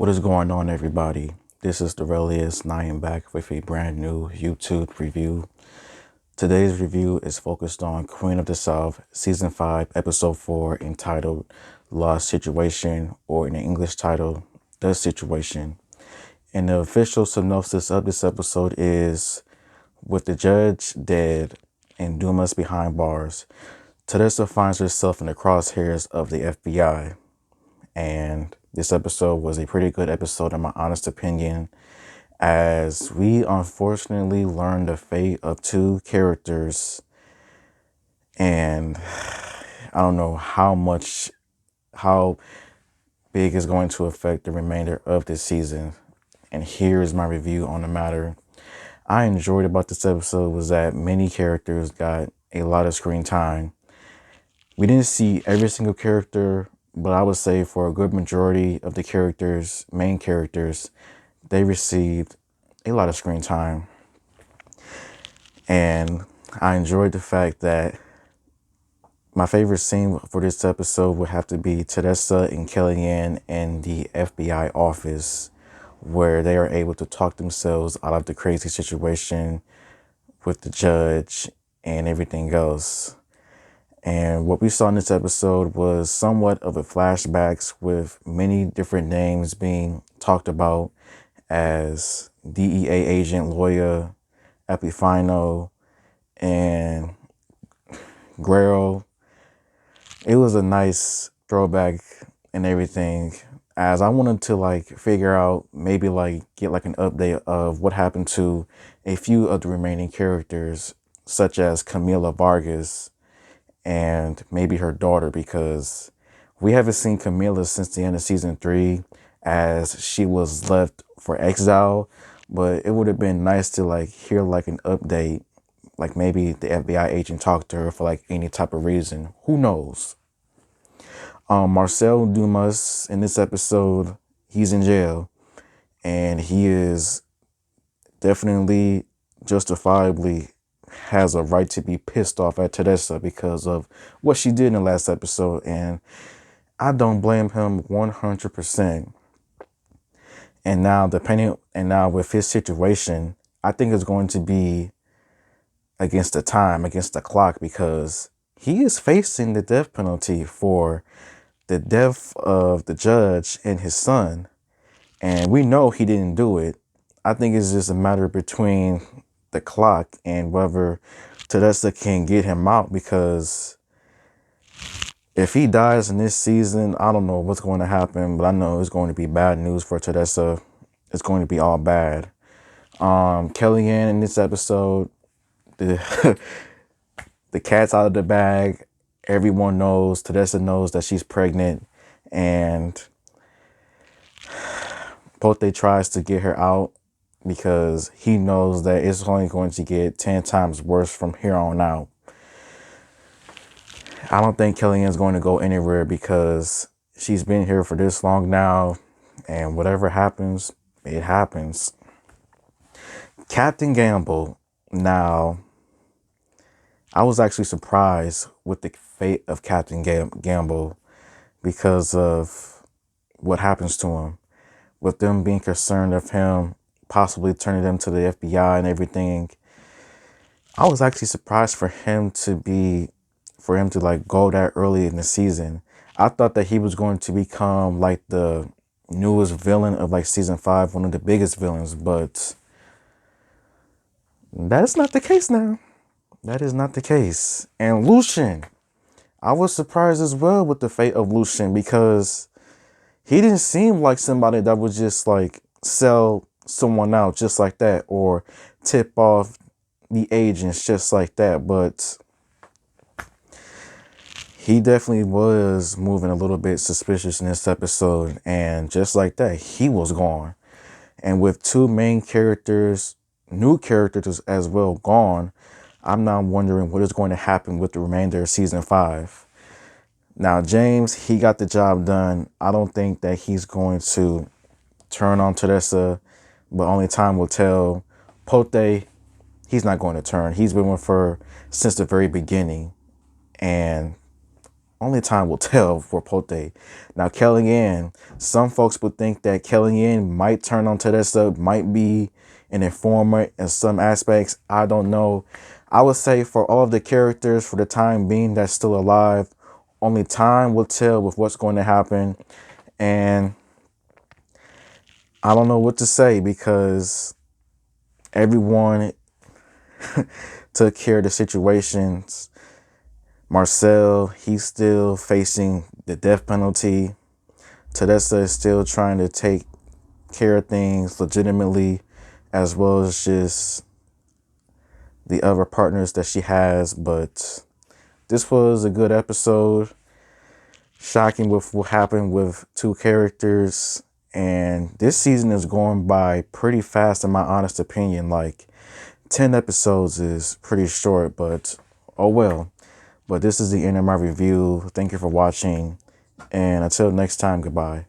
What is going on, everybody? This is Dorelius, and I am back with a brand new YouTube review. Today's review is focused on Queen of the South, Season 5, Episode 4, entitled Lost Situation, or in the English title, The Situation. And the official synopsis of this episode is, with the judge dead and Dumas behind bars, Teresa finds herself in the crosshairs of the FBI. And this episode was a pretty good episode, in my honest opinion, as we unfortunately learned the fate of two characters. And I don't know how big is going to affect the remainder of this season. And here is my review on the matter. I enjoyed about this episode was that many characters got a lot of screen time. We didn't see every single character, but I would say for a good majority of the characters, main characters, they received a lot of screen time. And I enjoyed the fact that my favorite scene for this episode would have to be Teresa and Kellyanne in the FBI office, where they are able to talk themselves out of the crazy situation with the judge and everything else. And what we saw in this episode was somewhat of a flashbacks with many different names being talked about as DEA agent, lawyer, Epifino, and Guerrero. It was a nice throwback and everything, as I wanted to figure out, maybe get an update of what happened to a few of the remaining characters, such as Camila Vargas and maybe her daughter, because we haven't seen Camila since the end of season 3, as she was left for exile. But it would have been nice to hear an update, maybe the FBI agent talked to her for any type of reason. Who knows? Marcel Dumas in this episode, he's in jail, and he is definitely justifiably has a right to be pissed off at Teresa because of what she did in the last episode, and I don't blame him 100%. And now with his situation, I think it's going to be against the time, against the clock, because he is facing the death penalty for the death of the judge and his son, and we know he didn't do it. I think it's just a matter between the clock and whether Teresa can get him out, because if he dies in this season, I don't know what's going to happen, but I know it's going to be bad news for Teresa. It's going to be all bad. Kellyanne in this episode, the the cat's out of the bag. Everyone knows, Teresa knows that she's pregnant, and Pote tries to get her out because he knows that it's only going to get 10 times worse from here on out. I don't think Kellyanne's going to go anywhere because she's been here for this long now, and whatever happens, it happens. Captain Gamble. Now, I was actually surprised with the fate of Captain Gamble because of what happens to him, with them being concerned of him possibly turning them to the FBI and everything. I was actually surprised for him to go that early in the season. I thought that he was going to become the newest villain of season 5, one of the biggest villains, but that's not the case now. That is not the case. And Lucien, I was surprised as well with the fate of Lucien, because he didn't seem like somebody that would just sell someone out just like that, or tip off the agents just like that. But he definitely was moving a little bit suspicious in this episode, and just like that, he was gone. And with two main characters, new characters as well, gone, I'm now wondering what is going to happen with the remainder of season 5. Now, James, he got the job done. I don't think that he's going to turn on Teresa, but only time will tell. Pote, he's not going to turn. He's been with her since the very beginning, and only time will tell for Pote. Now, Kellyanne, some folks would think that Kellyanne might turn on Tedessa, might be an informer in some aspects. I don't know. I would say for all of the characters, for the time being that's still alive, only time will tell with what's going to happen. And I don't know what to say because everyone took care of the situations. Marcel, he's still facing the death penalty. Tedessa is still trying to take care of things legitimately, as well as just the other partners that she has. But this was a good episode. Shocking with what happened with two characters. And this season is going by pretty fast, in my honest opinion. Like 10 episodes is pretty short, but oh well. But this is the end of my review. Thank you for watching. And until next time, goodbye.